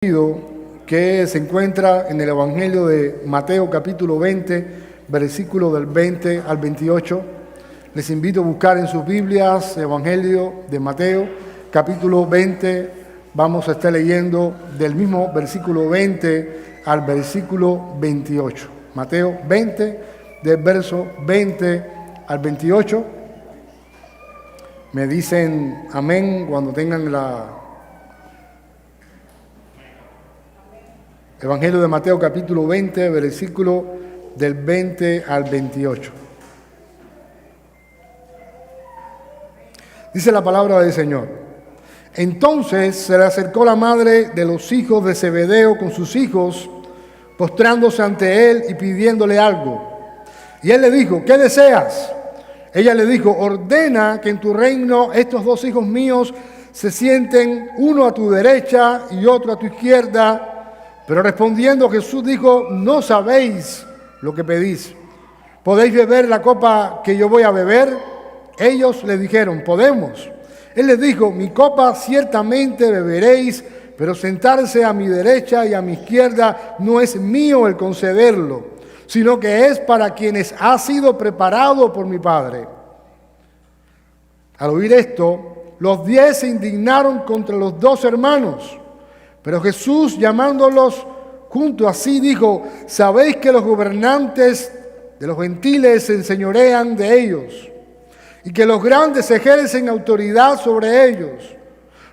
Que se encuentra en el Evangelio de Mateo capítulo 20, versículo del 20 al 28. Les invito a buscar en sus Biblias Evangelio de Mateo capítulo 20. Vamos a estar leyendo del mismo versículo 20 al versículo 28. Mateo 20, del verso 20 al 28. Me dicen amén cuando tengan la Evangelio de Mateo capítulo 20, versículo del 20 al 28. Dice la palabra del Señor. Entonces se le acercó la madre de los hijos de Zebedeo con sus hijos, postrándose ante él y pidiéndole algo. Y él le dijo, ¿qué deseas? Ella le dijo, ordena que en tu reino estos dos hijos míos se sienten, uno a tu derecha y otro a tu izquierda. Pero respondiendo Jesús dijo, no sabéis lo que pedís. ¿Podéis beber la copa que yo voy a beber? Ellos le dijeron, podemos. Él les dijo, mi copa ciertamente beberéis, pero sentarse a mi derecha y a mi izquierda no es mío el concederlo, sino que es para quienes ha sido preparado por mi Padre. Al oír esto, los 10 se indignaron contra los dos hermanos. Pero Jesús, llamándolos junto a sí, dijo, ¿sabéis que los gobernantes de los gentiles se enseñorean de ellos y que los grandes ejercen autoridad sobre ellos?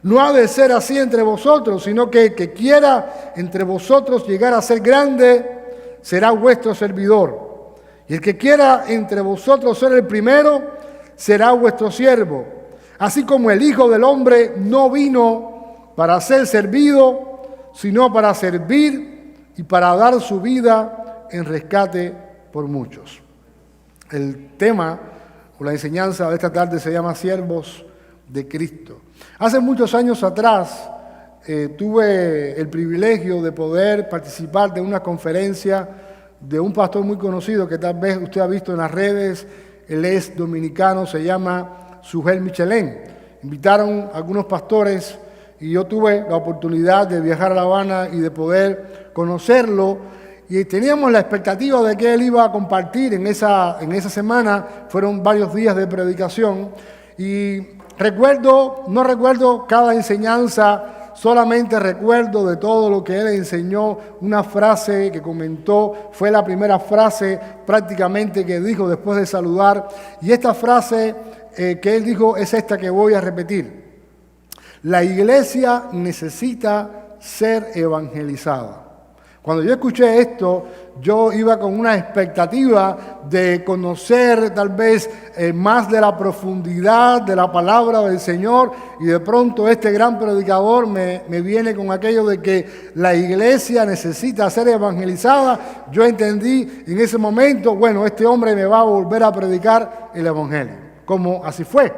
No ha de ser así entre vosotros, sino que el que quiera entre vosotros llegar a ser grande será vuestro servidor. Y el que quiera entre vosotros ser el primero será vuestro siervo. Así como el Hijo del Hombre no vino para ser servido, sino para servir y para dar su vida en rescate por muchos. El tema o la enseñanza de esta tarde se llama Siervos de Cristo. Hace muchos años atrás tuve el privilegio de poder participar de una conferencia de un pastor muy conocido que tal vez usted ha visto en las redes. Él es dominicano, se llama Sugel Michelén. Invitaron a algunos pastores y yo tuve la oportunidad de viajar a La Habana y de poder conocerlo. Y teníamos la expectativa de que él iba a compartir en esa semana. Fueron varios días de predicación. Y no recuerdo cada enseñanza, solamente recuerdo de todo lo que él enseñó. Una frase que comentó, fue la primera frase prácticamente que dijo después de saludar. Y esta frase que él dijo es esta que voy a repetir. La iglesia necesita ser evangelizada. Cuando yo escuché esto, yo iba con una expectativa de conocer tal vez más de la profundidad de la palabra del Señor, y de pronto este gran predicador me viene con aquello de que la iglesia necesita ser evangelizada. Yo entendí en ese momento, bueno, este hombre me va a volver a predicar el evangelio, como así fue.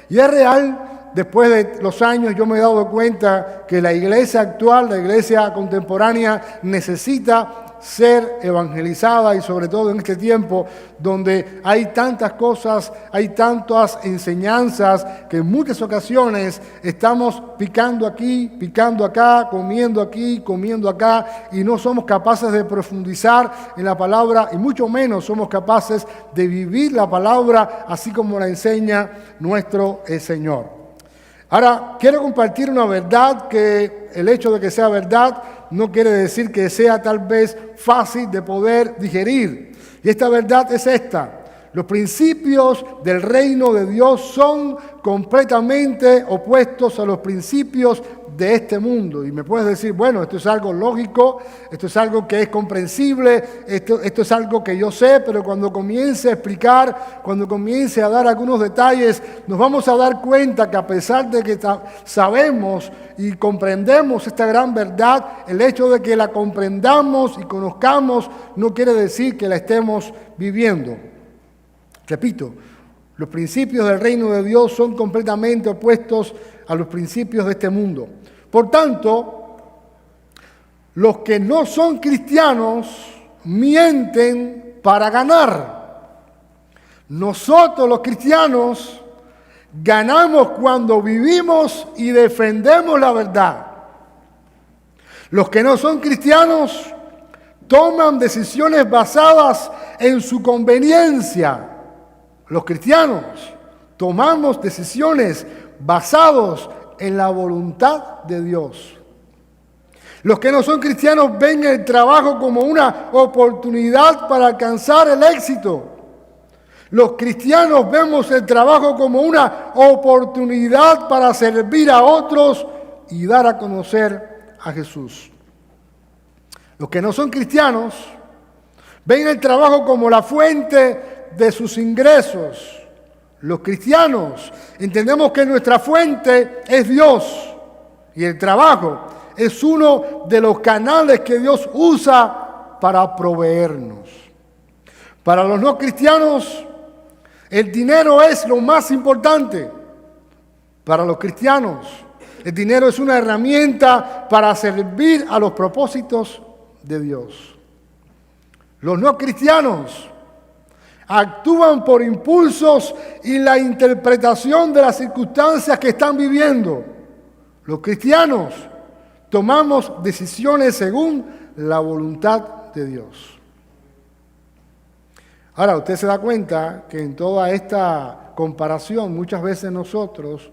Y es real. Después de los años yo me he dado cuenta que la iglesia actual, la iglesia contemporánea, necesita ser evangelizada, y sobre todo en este tiempo donde hay tantas cosas, hay tantas enseñanzas, que en muchas ocasiones estamos picando aquí, picando acá, comiendo aquí, comiendo acá, y no somos capaces de profundizar en la palabra, y mucho menos somos capaces de vivir la palabra así como la enseña nuestro Señor. Ahora, quiero compartir una verdad que el hecho de que sea verdad no quiere decir que sea tal vez fácil de poder digerir. Y esta verdad es esta. Los principios del reino de Dios son completamente opuestos a los principios de este mundo. Y me puedes decir, bueno, esto es algo lógico, esto es algo que es comprensible, esto es algo que yo sé, pero cuando comience a explicar, cuando comience a dar algunos detalles, nos vamos a dar cuenta que a pesar de que sabemos y comprendemos esta gran verdad, el hecho de que la comprendamos y conozcamos no quiere decir que la estemos viviendo. Repito, los principios del reino de Dios son completamente opuestos a los principios de este mundo. Por tanto, los que no son cristianos mienten para ganar. Nosotros los cristianos ganamos cuando vivimos y defendemos la verdad. Los que no son cristianos toman decisiones basadas en su conveniencia. Los cristianos tomamos decisiones basadas en la voluntad de Dios. Los que no son cristianos ven el trabajo como una oportunidad para alcanzar el éxito. Los cristianos vemos el trabajo como una oportunidad para servir a otros y dar a conocer a Jesús. Los que no son cristianos ven el trabajo como la fuente de sus ingresos. Los cristianos entendemos que nuestra fuente es Dios y el trabajo es uno de los canales que Dios usa para proveernos. Para los no cristianos, el dinero es lo más importante. Para los cristianos, el dinero es una herramienta para servir a los propósitos de Dios. Los no cristianos actúan por impulsos y la interpretación de las circunstancias que están viviendo. Los cristianos tomamos decisiones según la voluntad de Dios. Ahora, usted se da cuenta que en toda esta comparación muchas veces nosotros,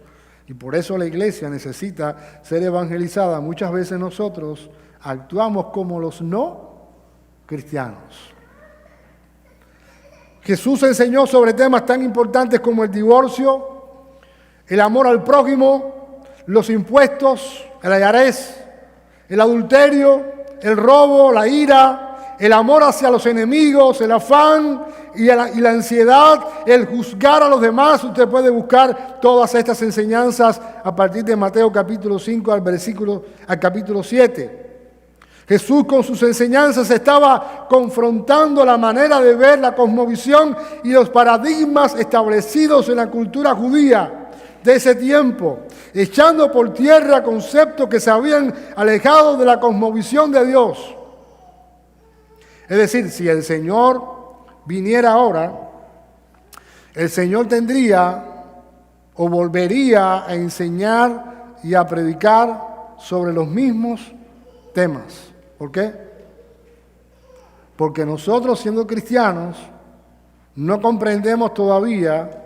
y por eso la iglesia necesita ser evangelizada, muchas veces nosotros actuamos como los no cristianos. Jesús enseñó sobre temas tan importantes como el divorcio, el amor al prójimo, los impuestos, el ayarés, el adulterio, el robo, la ira, el amor hacia los enemigos, el afán y la ansiedad, el juzgar a los demás. Usted puede buscar todas estas enseñanzas a partir de Mateo capítulo 5 al capítulo 7. Jesús con sus enseñanzas estaba confrontando la manera de ver la cosmovisión y los paradigmas establecidos en la cultura judía de ese tiempo, echando por tierra conceptos que se habían alejado de la cosmovisión de Dios. Es decir, si el Señor viniera ahora, el Señor tendría o volvería a enseñar y a predicar sobre los mismos temas. ¿Por qué? Porque nosotros, siendo cristianos, no comprendemos todavía,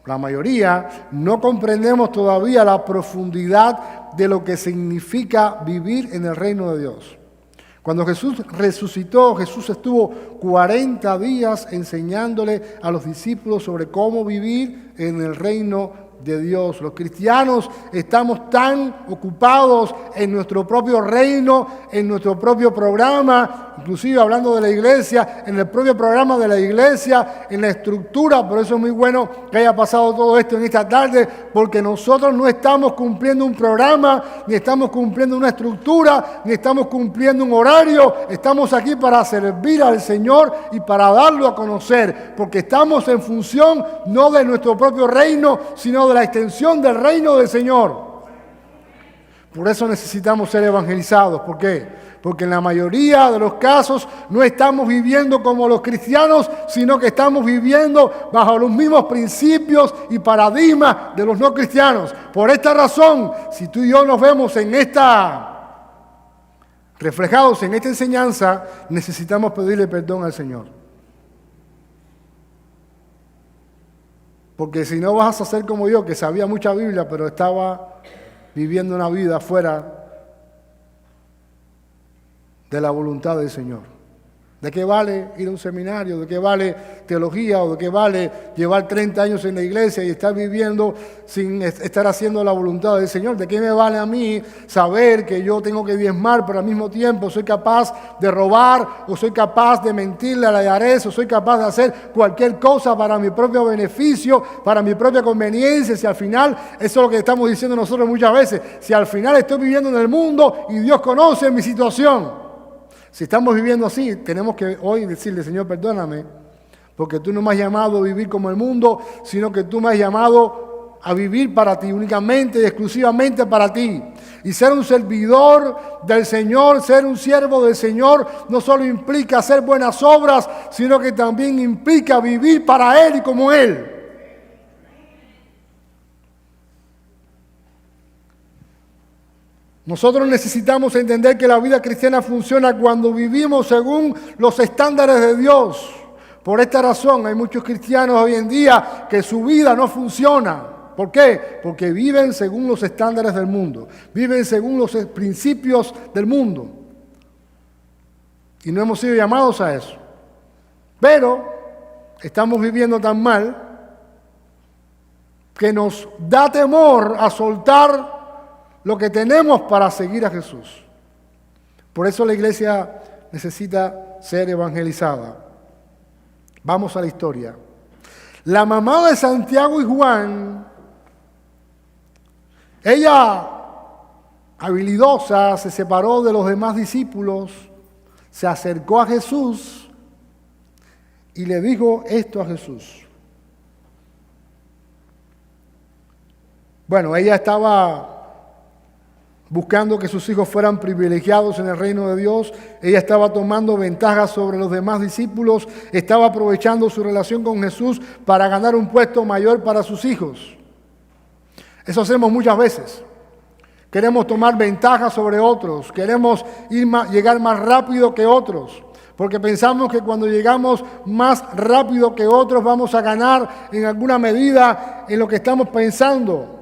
la mayoría, no comprendemos todavía la profundidad de lo que significa vivir en el reino de Dios. Cuando Jesús resucitó, Jesús estuvo 40 días enseñándole a los discípulos sobre cómo vivir en el reino de Dios. Los cristianos estamos tan ocupados en nuestro propio reino, en nuestro propio programa, inclusive hablando de la iglesia, en el propio programa de la iglesia, en la estructura. Por eso es muy bueno que haya pasado todo esto en esta tarde, porque nosotros no estamos cumpliendo un programa, ni estamos cumpliendo una estructura, ni estamos cumpliendo un horario. Estamos aquí para servir al Señor y para darlo a conocer, porque estamos en función no de nuestro propio reino, sino de la extensión del reino del Señor. Por eso necesitamos ser evangelizados. ¿Por qué? Porque en la mayoría de los casos no estamos viviendo como los cristianos, sino que estamos viviendo bajo los mismos principios y paradigmas de los no cristianos. Por esta razón, si tú y yo nos vemos reflejados en esta enseñanza, necesitamos pedirle perdón al Señor. Porque si no vas a ser como yo, que sabía mucha Biblia, pero estaba viviendo una vida fuera de la voluntad del Señor. ¿De qué vale ir a un seminario? ¿De qué vale teología? ¿O de qué vale llevar 30 años en la iglesia y estar viviendo sin estar haciendo la voluntad del Señor? ¿De qué me vale a mí saber que yo tengo que diezmar, pero al mismo tiempo soy capaz de robar, o soy capaz de mentirle a la IRS, o soy capaz de hacer cualquier cosa para mi propio beneficio, para mi propia conveniencia? Si al final, eso es lo que estamos diciendo nosotros muchas veces, si al final estoy viviendo en el mundo y Dios conoce mi situación. Si estamos viviendo así, tenemos que hoy decirle: Señor, perdóname, porque tú no me has llamado a vivir como el mundo, sino que tú me has llamado a vivir para ti, únicamente y exclusivamente para ti. Y ser un servidor del Señor, ser un siervo del Señor, no solo implica hacer buenas obras, sino que también implica vivir para Él y como Él. Nosotros necesitamos entender que la vida cristiana funciona cuando vivimos según los estándares de Dios. Por esta razón hay muchos cristianos hoy en día que su vida no funciona. ¿Por qué? Porque viven según los estándares del mundo, viven según los principios del mundo. Y no hemos sido llamados a eso. Pero estamos viviendo tan mal que nos da temor a soltar lo que tenemos para seguir a Jesús. Por eso la iglesia necesita ser evangelizada. Vamos a la historia. La mamá de Santiago y Juan, ella, habilidosa, se separó de los demás discípulos, se acercó a Jesús y le dijo esto a Jesús. Bueno, ella estaba buscando que sus hijos fueran privilegiados en el reino de Dios. Ella estaba tomando ventaja sobre los demás discípulos, estaba aprovechando su relación con Jesús para ganar un puesto mayor para sus hijos. Eso hacemos muchas veces. Queremos tomar ventaja sobre otros, queremos llegar más rápido que otros, porque pensamos que cuando llegamos más rápido que otros vamos a ganar en alguna medida en lo que estamos pensando.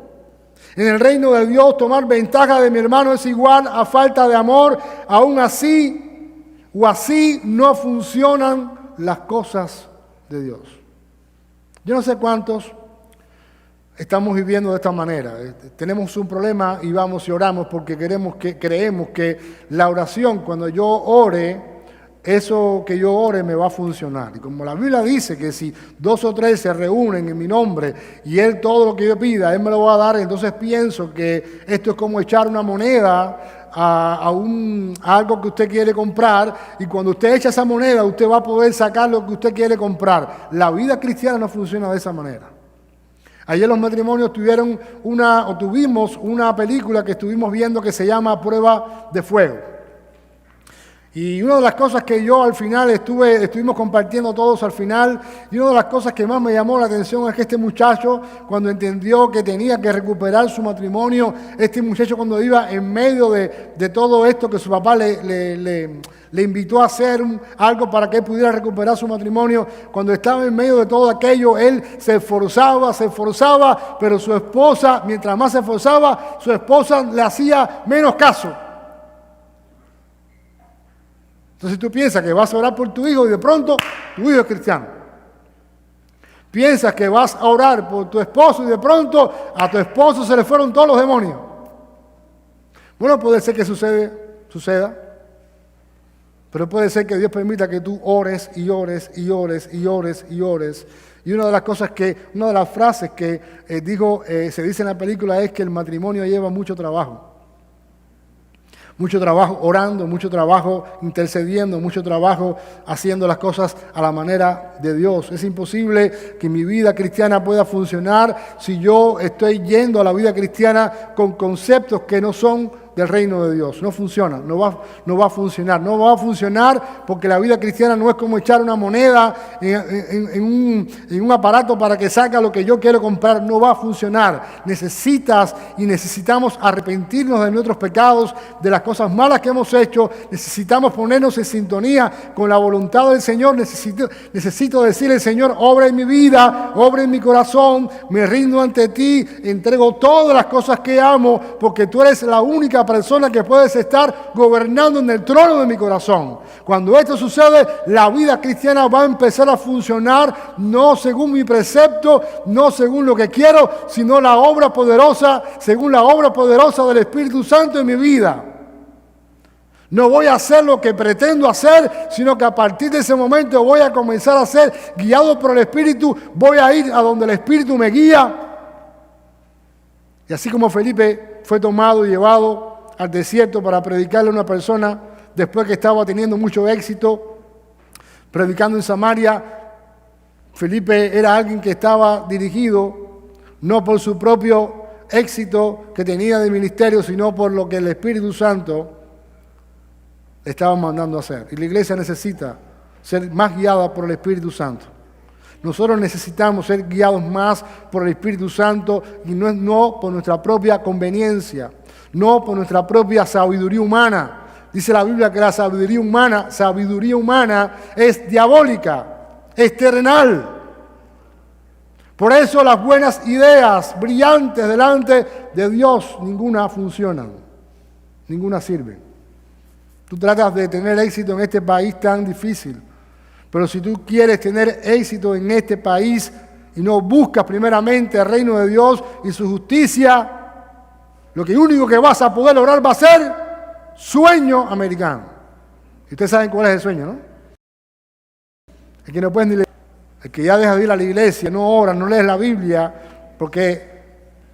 En el reino de Dios, tomar ventaja de mi hermano es igual a falta de amor. Aún así o así no funcionan las cosas de Dios. Yo no sé cuántos estamos viviendo de esta manera. Tenemos un problema y vamos y oramos porque creemos que la oración, cuando yo ore, eso que yo ore me va a funcionar. Y como la Biblia dice que si 2 o 3 se reúnen en mi nombre y Él todo lo que yo pida, Él me lo va a dar, entonces pienso que esto es como echar una moneda a algo que usted quiere comprar, y cuando usted echa esa moneda usted va a poder sacar lo que usted quiere comprar. La vida cristiana no funciona de esa manera. Ayer los matrimonios tuvimos una película que estuvimos viendo que se llama Prueba de Fuego. Y una de las cosas que yo al final estuvimos compartiendo todos al final, y una de las cosas que más me llamó la atención es que este muchacho, cuando entendió que tenía que recuperar su matrimonio, este muchacho cuando iba en medio de todo esto que su papá le invitó a hacer algo para que él pudiera recuperar su matrimonio, cuando estaba en medio de todo aquello, él se esforzaba, pero su esposa, mientras más se esforzaba, su esposa le hacía menos caso. Entonces tú piensas que vas a orar por tu hijo y de pronto tu hijo es cristiano. Piensas que vas a orar por tu esposo y de pronto a tu esposo se le fueron todos los demonios. Bueno, puede ser que suceda, pero puede ser que Dios permita que tú ores y ores y ores y ores y ores. Y una de las frases que se dice en la película es que el matrimonio lleva mucho trabajo. Mucho trabajo orando, mucho trabajo intercediendo, mucho trabajo haciendo las cosas a la manera de Dios. Es imposible que mi vida cristiana pueda funcionar si yo estoy yendo a la vida cristiana con conceptos que no son del reino de Dios. No funciona, no va a funcionar. No va a funcionar porque la vida cristiana no es como echar una moneda en un aparato para que saque lo que yo quiero comprar. No va a funcionar. Necesitamos arrepentirnos de nuestros pecados, de las cosas malas que hemos hecho. Necesitamos ponernos en sintonía con la voluntad del Señor. Necesito decirle: Señor, obra en mi vida, obra en mi corazón, me rindo ante ti, entrego todas las cosas que amo, porque tú eres la única persona que puedes estar gobernando en el trono de mi corazón. Cuando esto sucede, la vida cristiana va a empezar a funcionar no según mi precepto, no según lo que quiero, sino según la obra poderosa del Espíritu Santo en mi vida. No voy a hacer lo que pretendo hacer, sino que a partir de ese momento voy a comenzar a ser guiado por el Espíritu. Voy a ir a donde el Espíritu me guía. Y así como Felipe fue tomado y llevado al desierto para predicarle a una persona después que estaba teniendo mucho éxito predicando en Samaria, Felipe era alguien que estaba dirigido no por su propio éxito que tenía de ministerio, sino por lo que el Espíritu Santo le estaba mandando a hacer. Y la iglesia necesita ser más guiada por el Espíritu Santo. Nosotros necesitamos ser guiados más por el Espíritu Santo y no por nuestra propia conveniencia. no por nuestra propia sabiduría humana. Dice la Biblia que la sabiduría humana es diabólica, es terrenal. Por eso las buenas ideas brillantes delante de Dios, ninguna funcionan, ninguna sirve. Tú tratas de tener éxito en este país tan difícil, pero si tú quieres tener éxito en este país y no buscas primeramente el reino de Dios y su justicia, lo único que vas a poder lograr va a ser sueño americano. Y ustedes saben cuál es el sueño, ¿no? El que no puede ni leer, el que ya deja de ir a la iglesia, no ora, no lees la Biblia, porque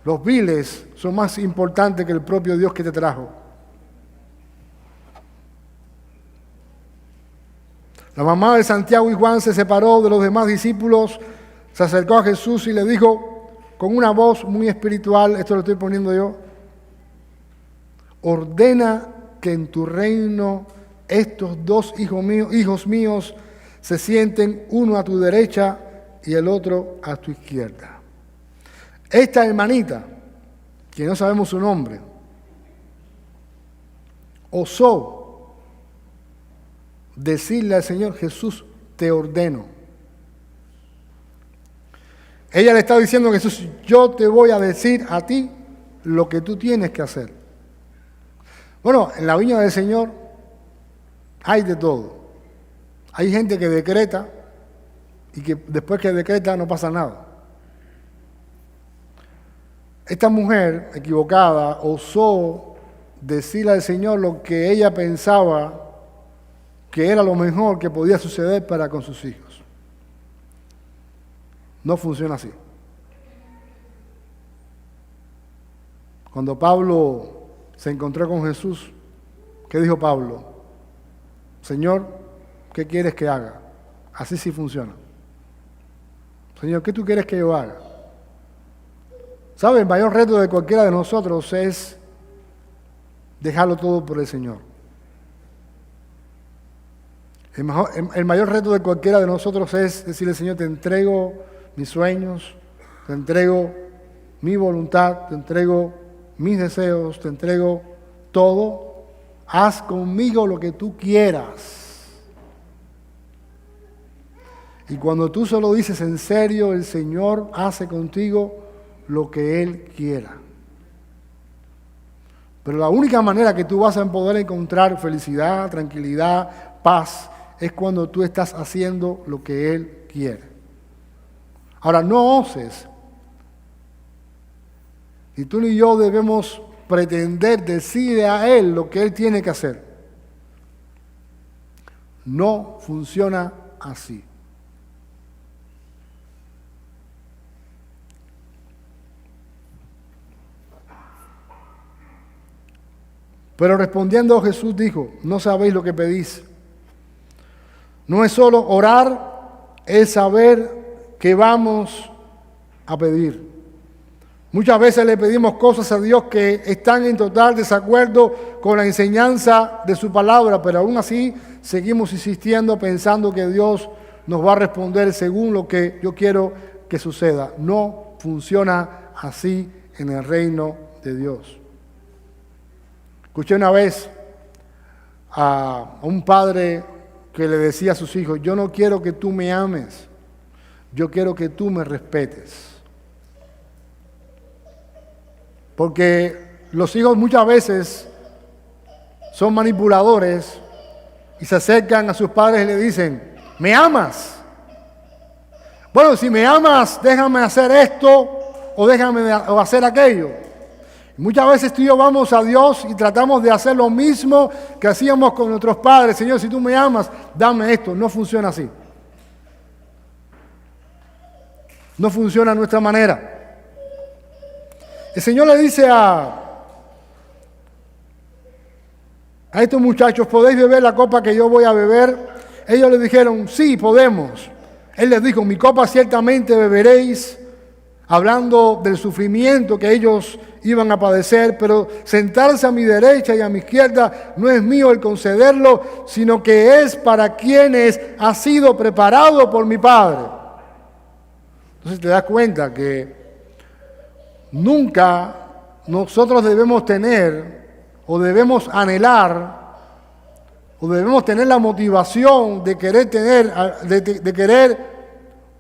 los biles son más importantes que el propio Dios que te trajo. La mamá de Santiago y Juan se separó de los demás discípulos, se acercó a Jesús y le dijo con una voz muy espiritual, esto lo estoy poniendo yo: ordena que en tu reino estos dos hijos míos se sienten, uno a tu derecha y el otro a tu izquierda. Esta hermanita, que no sabemos su nombre, osó decirle al Señor: Jesús, te ordeno. Ella le está diciendo a Jesús: yo te voy a decir a ti lo que tú tienes que hacer. Bueno, en la viña del Señor hay de todo. Hay gente que decreta y que después que decreta no pasa nada. Esta mujer equivocada osó decirle al Señor lo que ella pensaba que era lo mejor que podía suceder para con sus hijos. No funciona así. Cuando Pablo se encontró con Jesús, ¿qué dijo Pablo? Señor, ¿qué quieres que haga? Así sí funciona. Señor, ¿qué tú quieres que yo haga? ¿Sabe? El mayor reto de cualquiera de nosotros es dejarlo todo por el Señor. El mayor reto de cualquiera de nosotros es decirle: Señor, te entrego mis sueños, te entrego mi voluntad, te entrego mis deseos, te entrego todo. Haz conmigo lo que tú quieras. Y cuando tú se lo dices en serio, el Señor hace contigo lo que Él quiera. Pero la única manera que tú vas a poder encontrar felicidad, tranquilidad, paz, es cuando tú estás haciendo lo que Él quiere. Ahora, no oses. Ni tú ni yo debemos pretender decirle a Él lo que Él tiene que hacer. No funciona así. Pero respondiendo Jesús dijo: no sabéis lo que pedís. No es solo orar, es saber qué vamos a pedir. Muchas veces le pedimos cosas a Dios que están en total desacuerdo con la enseñanza de su palabra, pero aún así seguimos insistiendo pensando que Dios nos va a responder según lo que yo quiero que suceda. No funciona así en el reino de Dios. Escuché una vez a un padre que le decía a sus hijos: yo no quiero que tú me ames, yo quiero que tú me respetes. Porque los hijos muchas veces son manipuladores y se acercan a sus padres y le dicen: ¿me amas? Bueno, si me amas, déjame hacer esto o déjame hacer aquello. Muchas veces tú y yo vamos a Dios y tratamos de hacer lo mismo que hacíamos con nuestros padres. Señor, si tú me amas, dame esto. No funciona así. No funciona a nuestra manera. El Señor le dice a estos muchachos: ¿podéis beber la copa que yo voy a beber? Ellos le dijeron: sí, podemos. Él les dijo: mi copa ciertamente beberéis, hablando del sufrimiento que ellos iban a padecer, pero sentarse a mi derecha y a mi izquierda no es mío el concederlo, sino que es para quienes ha sido preparado por mi Padre. Entonces te das cuenta que nunca nosotros debemos tener o debemos anhelar o debemos tener la motivación de querer de querer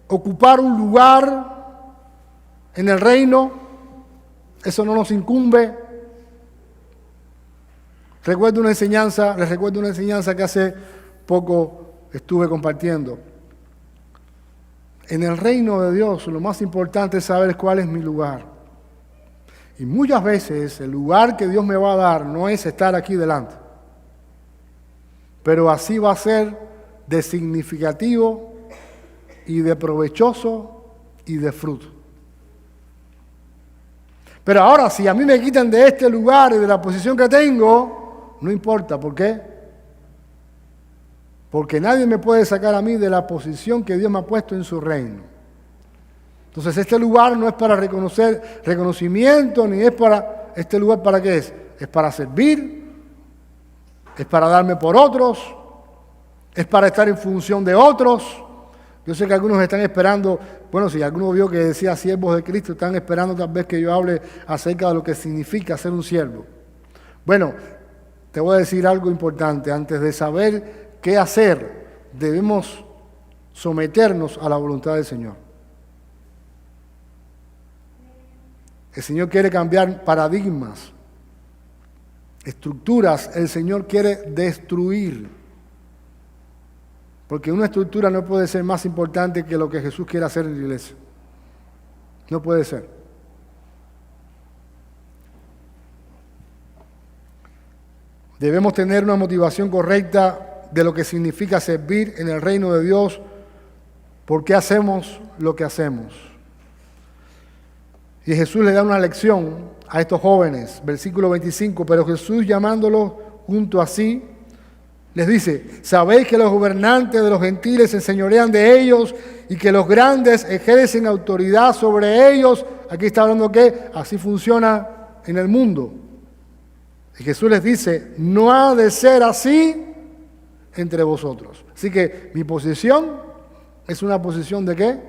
ocupar un lugar en el reino. Eso no nos incumbe. Les recuerdo una enseñanza que hace poco estuve compartiendo. En el reino de Dios, lo más importante es saber cuál es mi lugar. Y muchas veces el lugar que Dios me va a dar no es estar aquí delante. Pero así va a ser de significativo y de provechoso y de fruto. Pero ahora, si a mí me quitan de este lugar y de la posición que tengo, no importa. ¿Por qué? Porque nadie me puede sacar a mí de la posición que Dios me ha puesto en su reino. Entonces este lugar no es para reconocimiento, ni es para... ¿Este lugar para qué es? Es para servir, es para darme por otros, es para estar en función de otros. Yo sé que algunos están esperando, bueno, si alguno vio que decía siervos de Cristo, están esperando tal vez que yo hable acerca de lo que significa ser un siervo. Bueno, te voy a decir algo importante. Antes de saber qué hacer, debemos someternos a la voluntad del Señor. El Señor quiere cambiar paradigmas, estructuras. El Señor quiere destruir. Porque una estructura no puede ser más importante que lo que Jesús quiere hacer en la iglesia. No puede ser. Debemos tener una motivación correcta de lo que significa servir en el reino de Dios. ¿Por qué hacemos lo que hacemos? Y Jesús le da una lección a estos jóvenes. Versículo 25. Pero Jesús, llamándolos junto a sí, les dice: ¿sabéis que los gobernantes de los gentiles se enseñorean de ellos y que los grandes ejercen autoridad sobre ellos? Aquí está hablando que así funciona en el mundo. Y Jesús les dice: no ha de ser así entre vosotros. Así que mi posición es una posición ¿de qué?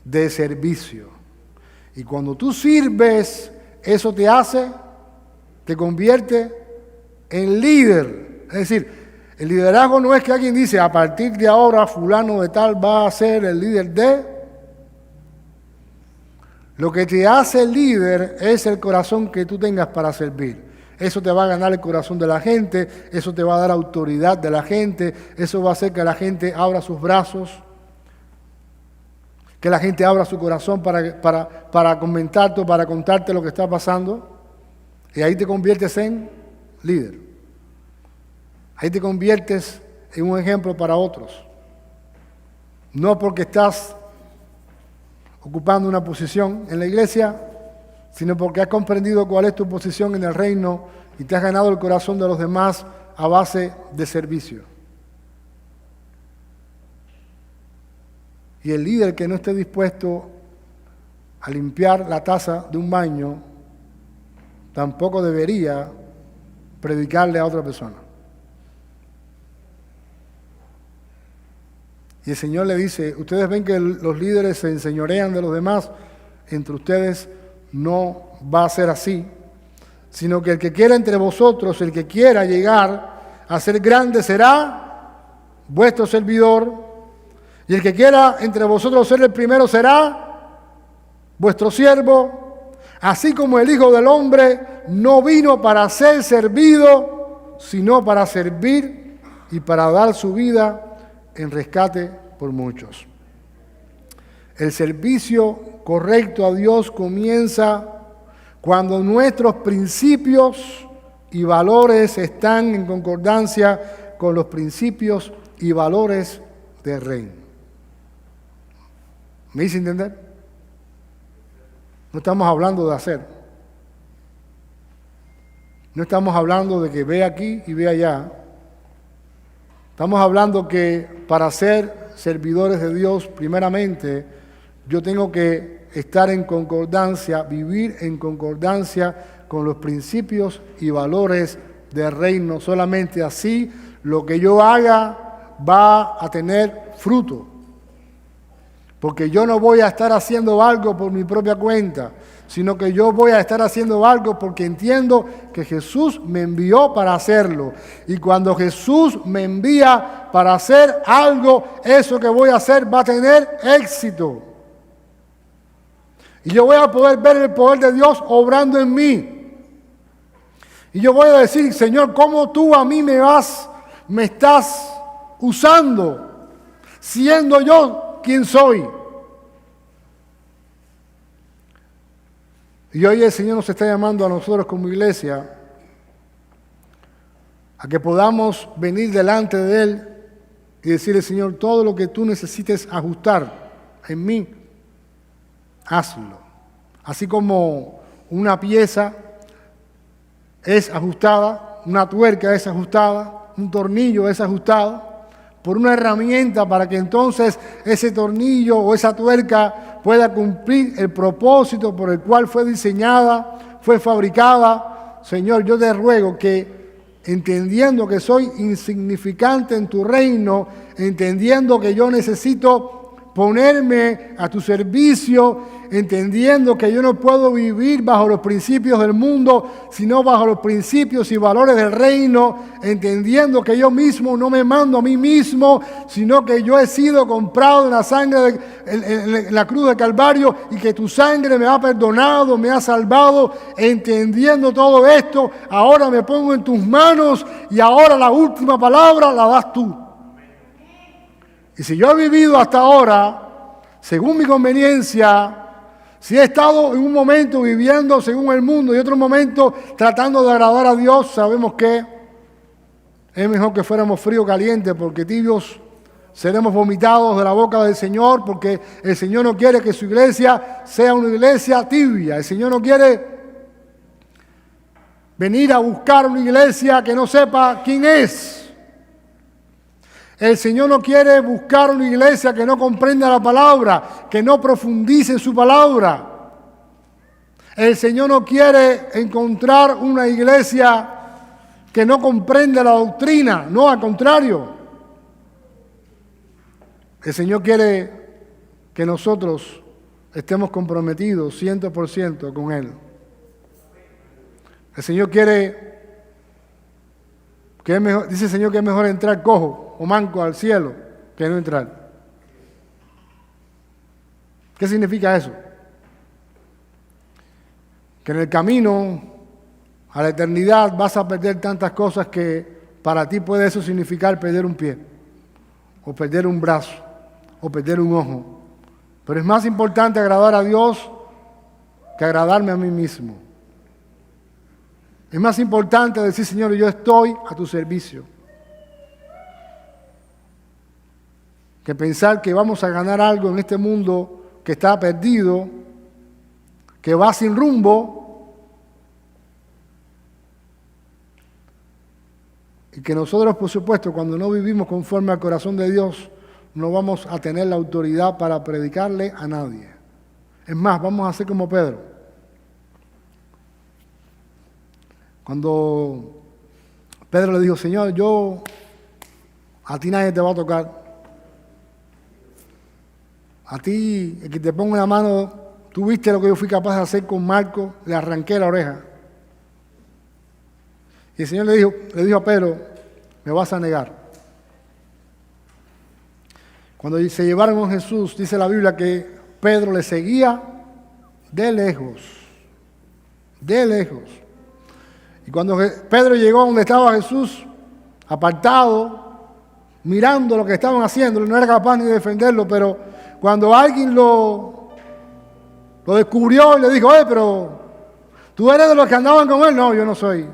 De servicio. Y cuando tú sirves, eso te convierte en líder. Es decir, el liderazgo no es que alguien dice, a partir de ahora fulano de tal va a ser el líder de. Lo que te hace líder es el corazón que tú tengas para servir. Eso te va a ganar el corazón de la gente, eso te va a dar autoridad de la gente, eso va a hacer que la gente abra sus brazos, que la gente abra su corazón para comentarte o para contarte lo que está pasando. Y ahí te conviertes en líder. Ahí te conviertes en un ejemplo para otros. No porque estás ocupando una posición en la iglesia, sino porque has comprendido cuál es tu posición en el reino y te has ganado el corazón de los demás a base de servicio. Y el líder que no esté dispuesto a limpiar la taza de un baño, tampoco debería predicarle a otra persona. Y el Señor le dice: ustedes ven que los líderes se enseñorean de los demás, entre ustedes no va a ser así, sino que el que quiera entre vosotros, el que quiera llegar a ser grande será vuestro servidor, y el que quiera entre vosotros ser el primero será vuestro siervo, así como el Hijo del Hombre no vino para ser servido, sino para servir y para dar su vida en rescate por muchos. El servicio correcto a Dios comienza cuando nuestros principios y valores están en concordancia con los principios y valores del reino. ¿Me hice entender? No estamos hablando de hacer. No estamos hablando de que ve aquí y ve allá. Estamos hablando que para ser servidores de Dios, primeramente, yo tengo que estar en concordancia, vivir en concordancia con los principios y valores del reino. Solamente así lo que yo haga va a tener fruto. Porque yo no voy a estar haciendo algo por mi propia cuenta, sino que yo voy a estar haciendo algo porque entiendo que Jesús me envió para hacerlo. Y cuando Jesús me envía para hacer algo, eso que voy a hacer va a tener éxito. Y yo voy a poder ver el poder de Dios obrando en mí. Y yo voy a decir, Señor, ¿cómo tú a mí me estás usando, siendo yo quien soy? Y hoy el Señor nos está llamando a nosotros como iglesia a que podamos venir delante de Él y decirle, Señor, todo lo que tú necesites ajustar en mí, hazlo. Así como una pieza es ajustada, una tuerca es ajustada, un tornillo es ajustado por una herramienta para que entonces ese tornillo o esa tuerca pueda cumplir el propósito por el cual fue diseñada, fue fabricada. Señor, yo te ruego que, entendiendo que soy insignificante en tu reino, entendiendo que yo necesito ponerme a tu servicio, entendiendo que yo no puedo vivir bajo los principios del mundo, sino bajo los principios y valores del reino, entendiendo que yo mismo no me mando a mí mismo, sino que yo he sido comprado en la sangre, en la cruz de Calvario, y que tu sangre me ha perdonado, me ha salvado. Entendiendo todo esto, ahora me pongo en tus manos y ahora la última palabra la das tú. Y si yo he vivido hasta ahora, según mi conveniencia, si he estado en un momento viviendo según el mundo y otro momento tratando de agradar a Dios, sabemos que es mejor que fuéramos frío o caliente, porque tibios seremos vomitados de la boca del Señor, porque el Señor no quiere que su iglesia sea una iglesia tibia. El Señor no quiere venir a buscar una iglesia que no sepa quién es. El Señor no quiere buscar una iglesia que no comprenda la palabra, que no profundice en su palabra. El Señor no quiere encontrar una iglesia que no comprenda la doctrina, no, al contrario. El Señor quiere que nosotros estemos comprometidos 100% con Él. El Señor quiere que es mejor, dice el Señor que es mejor entrar cojo o manco al cielo que no entrar. ¿Qué significa eso? Que en el camino a la eternidad vas a perder tantas cosas que para ti puede eso significar perder un pie, o perder un brazo, o perder un ojo. Pero es más importante agradar a Dios que agradarme a mí mismo. Es más importante decir, Señor, yo estoy a tu servicio, que pensar que vamos a ganar algo en este mundo que está perdido, que va sin rumbo, y que nosotros, por supuesto, cuando no vivimos conforme al corazón de Dios, no vamos a tener la autoridad para predicarle a nadie. Es más, vamos a ser como Pedro. Cuando Pedro le dijo, Señor, a ti nadie te va a tocar. A ti, el que te ponga la mano, tú viste lo que yo fui capaz de hacer con Marco, le arranqué la oreja. Y el Señor le dijo a Pedro, me vas a negar. Cuando se llevaron a Jesús, dice la Biblia que Pedro le seguía de lejos. De lejos. Y cuando Pedro llegó a donde estaba Jesús, apartado, mirando lo que estaban haciendo, no era capaz ni de defenderlo, pero cuando alguien lo descubrió y le dijo, pero ¿tú eres de los que andaban con él? No, yo no soy.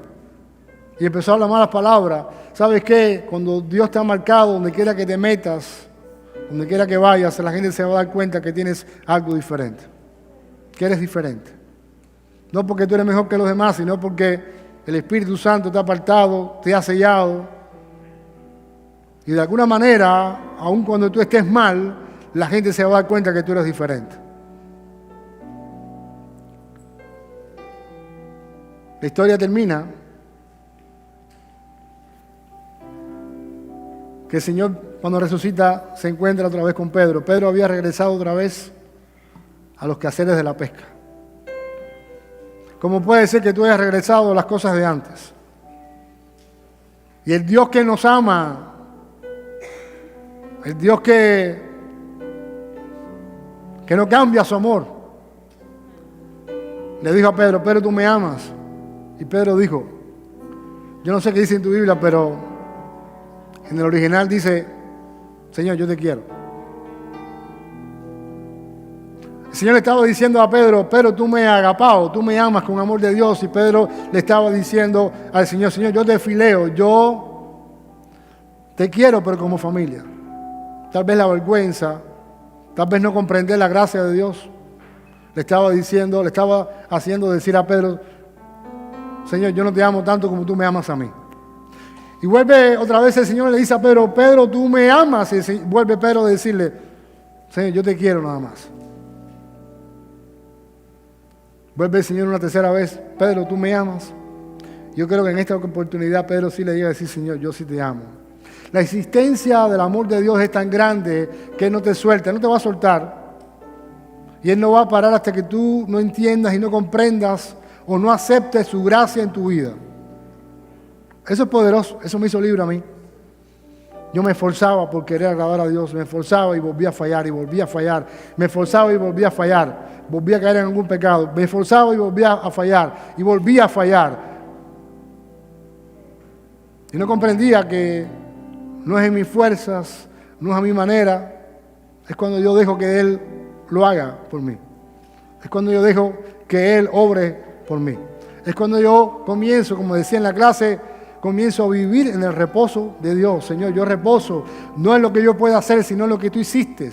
Y empezó a hablar malas palabras. ¿Sabes qué? Cuando Dios te ha marcado, donde quiera que te metas, donde quiera que vayas, la gente se va a dar cuenta que tienes algo diferente, que eres diferente. No porque tú eres mejor que los demás, sino porque el Espíritu Santo te ha apartado, te ha sellado. Y de alguna manera, aun cuando tú estés mal, la gente se va a dar cuenta que tú eres diferente. La historia termina que el Señor cuando resucita, se encuentra otra vez con Pedro. Pedro había regresado otra vez a los quehaceres de la pesca. ¿Cómo puede ser que tú hayas regresado a las cosas de antes? Y el Dios que nos ama, el Dios que no cambia su amor, le dijo a Pedro: Pedro, tú me amas. Y Pedro dijo, yo no sé qué dice en tu Biblia, pero en el original dice: Señor, yo te quiero. El Señor le estaba diciendo a Pedro: Pedro, tú me has agapado, tú me amas con amor de Dios. Y Pedro le estaba diciendo al Señor: Señor, yo te fileo, yo te quiero, pero como familia. Tal vez la vergüenza, tal vez no comprender la gracia de Dios, le estaba haciendo decir a Pedro: Señor, yo no te amo tanto como tú me amas a mí. Y vuelve otra vez el Señor y le dice a Pedro: Pedro, tú me amas. Y vuelve Pedro a decirle: Señor, yo te quiero nada más. Vuelve el Señor una tercera vez: Pedro, tú me amas. Yo creo que en esta oportunidad Pedro sí le llega a decir: Señor, yo sí te amo. La existencia del amor de Dios es tan grande que Él no te suelta, no te va a soltar. Y Él no va a parar hasta que tú no entiendas y no comprendas o no aceptes su gracia en tu vida. Eso es poderoso, eso me hizo libre a mí. Yo me esforzaba por querer agradar a Dios, me esforzaba y volvía a fallar y volvía a fallar, me esforzaba y volvía a fallar, volvía a caer en algún pecado, me esforzaba y volvía a fallar y volvía a fallar. Y no comprendía que no es en mis fuerzas, no es a mi manera, es cuando yo dejo que Él lo haga por mí. Es cuando yo dejo que Él obre por mí. Es cuando yo comienzo, como decía en la clase, comienzo a vivir en el reposo de Dios. Señor, yo reposo, no en lo que yo pueda hacer, sino en lo que tú hiciste.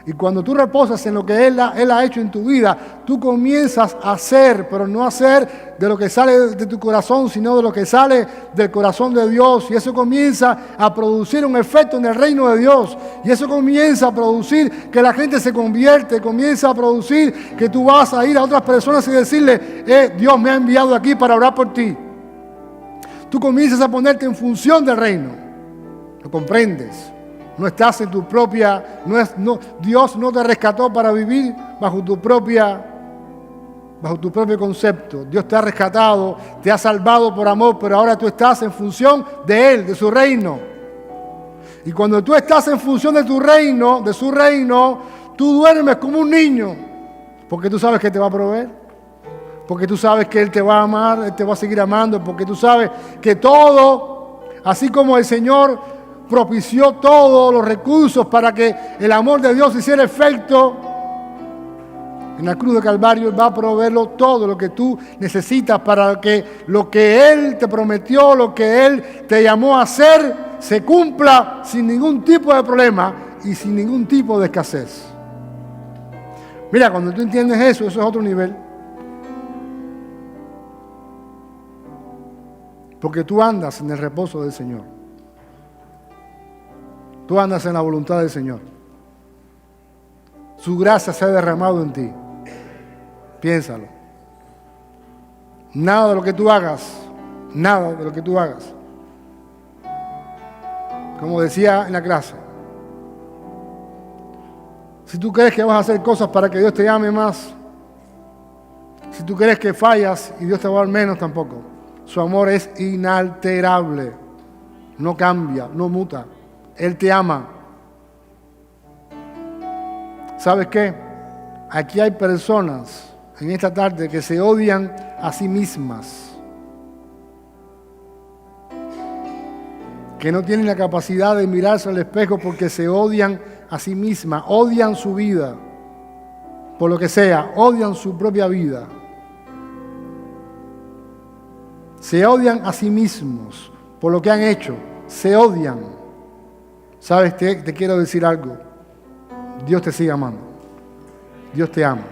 Y cuando tú reposas en lo que Él ha hecho en tu vida, tú comienzas a hacer, pero no hacer de lo que sale de tu corazón, sino de lo que sale del corazón de Dios. Y eso comienza a producir un efecto en el reino de Dios. Y eso comienza a producir que la gente se convierte, comienza a producir que tú vas a ir a otras personas y decirle: Dios me ha enviado aquí para orar por ti. Tú comienzas a ponerte en función del reino. ¿Lo comprendes? No estás en tu propia... Dios no te rescató para vivir bajo tu propio concepto. Dios te ha rescatado, te ha salvado por amor, pero ahora tú estás en función de Él, de su reino. Y cuando tú estás en función de tu reino, de su reino, tú duermes como un niño, porque tú sabes que te va a proveer. Porque tú sabes que Él te va a amar, Él te va a seguir amando, porque tú sabes que todo, así como el Señor propició todos los recursos para que el amor de Dios hiciera efecto, en la cruz de Calvario Él va a proveerlo todo lo que tú necesitas para que lo que Él te prometió, lo que Él te llamó a hacer, se cumpla sin ningún tipo de problema y sin ningún tipo de escasez. Mira, cuando tú entiendes eso es otro nivel. Porque tú andas en el reposo del Señor. Tú andas en la voluntad del Señor. Su gracia se ha derramado en ti. Piénsalo. Nada de lo que tú hagas, como decía en la clase, si tú crees que vas a hacer cosas para que Dios te ame más, si tú crees que fallas y Dios te va a dar menos, tampoco. Su amor es inalterable, no cambia, no muta. Él te ama. ¿Sabes qué? Aquí hay personas en esta tarde que se odian a sí mismas, que no tienen la capacidad de mirarse al espejo porque se odian a sí mismas, odian su vida, por lo que sea, odian su propia vida. Se odian a sí mismos por lo que han hecho, se odian. ¿Sabes? Te quiero decir algo. Dios te sigue amando. Dios te ama.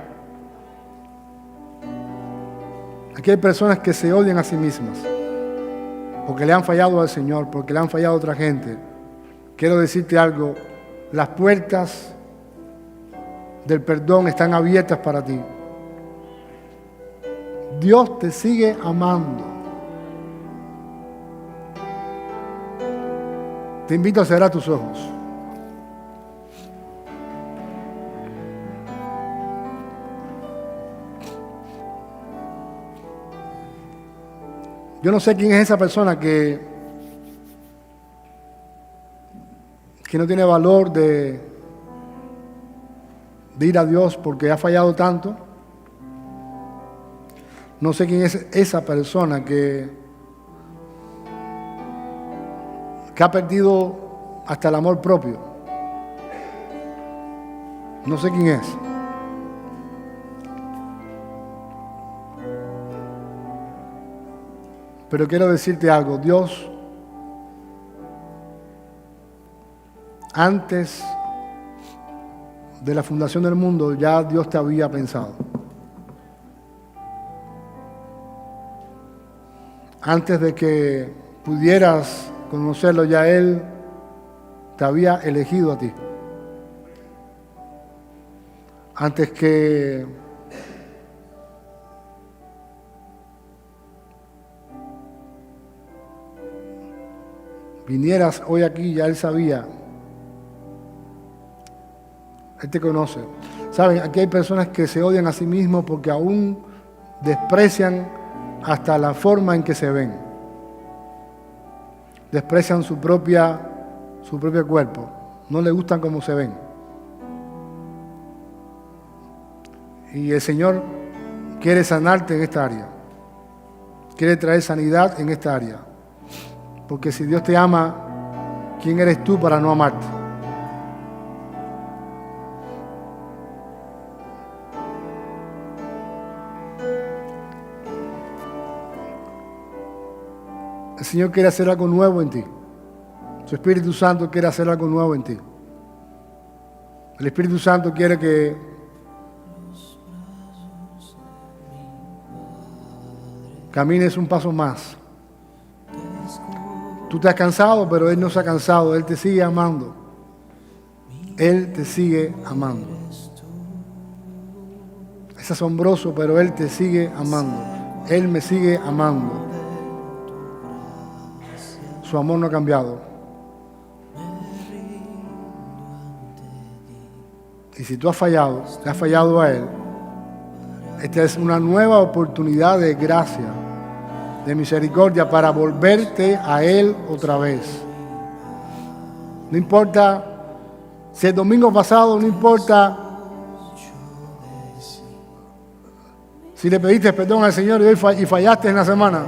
Aquí hay personas que se odian a sí mismas porque le han fallado al Señor, porque le han fallado a otra gente. Quiero decirte algo. Las puertas del perdón están abiertas para ti. Dios te sigue amando. Te invito a cerrar tus ojos. Yo no sé quién es esa persona que no tiene valor de ir a Dios porque ha fallado tanto. No sé quién es esa persona que ha perdido hasta el amor propio. No sé quién es. Pero quiero decirte algo, Dios, antes de la fundación del mundo, ya Dios te había pensado. Antes de que pudieras conocerlo, ya Él te había elegido a ti. Antes que vinieras hoy aquí, ya Él sabía. Él te conoce. Saben, aquí hay personas que se odian a sí mismos porque aún desprecian hasta la forma en que se ven. Desprecian su propio cuerpo. No les gustan cómo se ven. Y el Señor quiere sanarte en esta área. Quiere traer sanidad en esta área. Porque si Dios te ama, ¿quién eres tú para no amarte? El Señor quiere hacer algo nuevo en ti. Su Espíritu Santo quiere hacer algo nuevo en ti. El Espíritu Santo quiere que camines un paso más. Tú te has cansado, pero Él no se ha cansado. Él te sigue amando. Él te sigue amando. Es asombroso, pero Él te sigue amando. Él me sigue amando. Su amor no ha cambiado. Y si tú has fallado, te has fallado a Él, esta es una nueva oportunidad de gracia, de misericordia para volverte a Él otra vez. No importa si el domingo pasado, no importa si le pediste perdón al Señor y fallaste en la semana.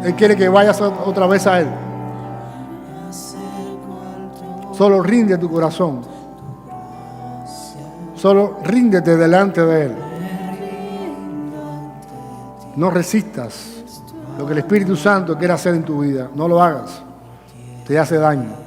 Él quiere que vayas otra vez a Él. Solo rinde tu corazón. Solo ríndete delante de Él. No resistas lo que el Espíritu Santo quiere hacer en tu vida. No lo hagas. Te hace daño.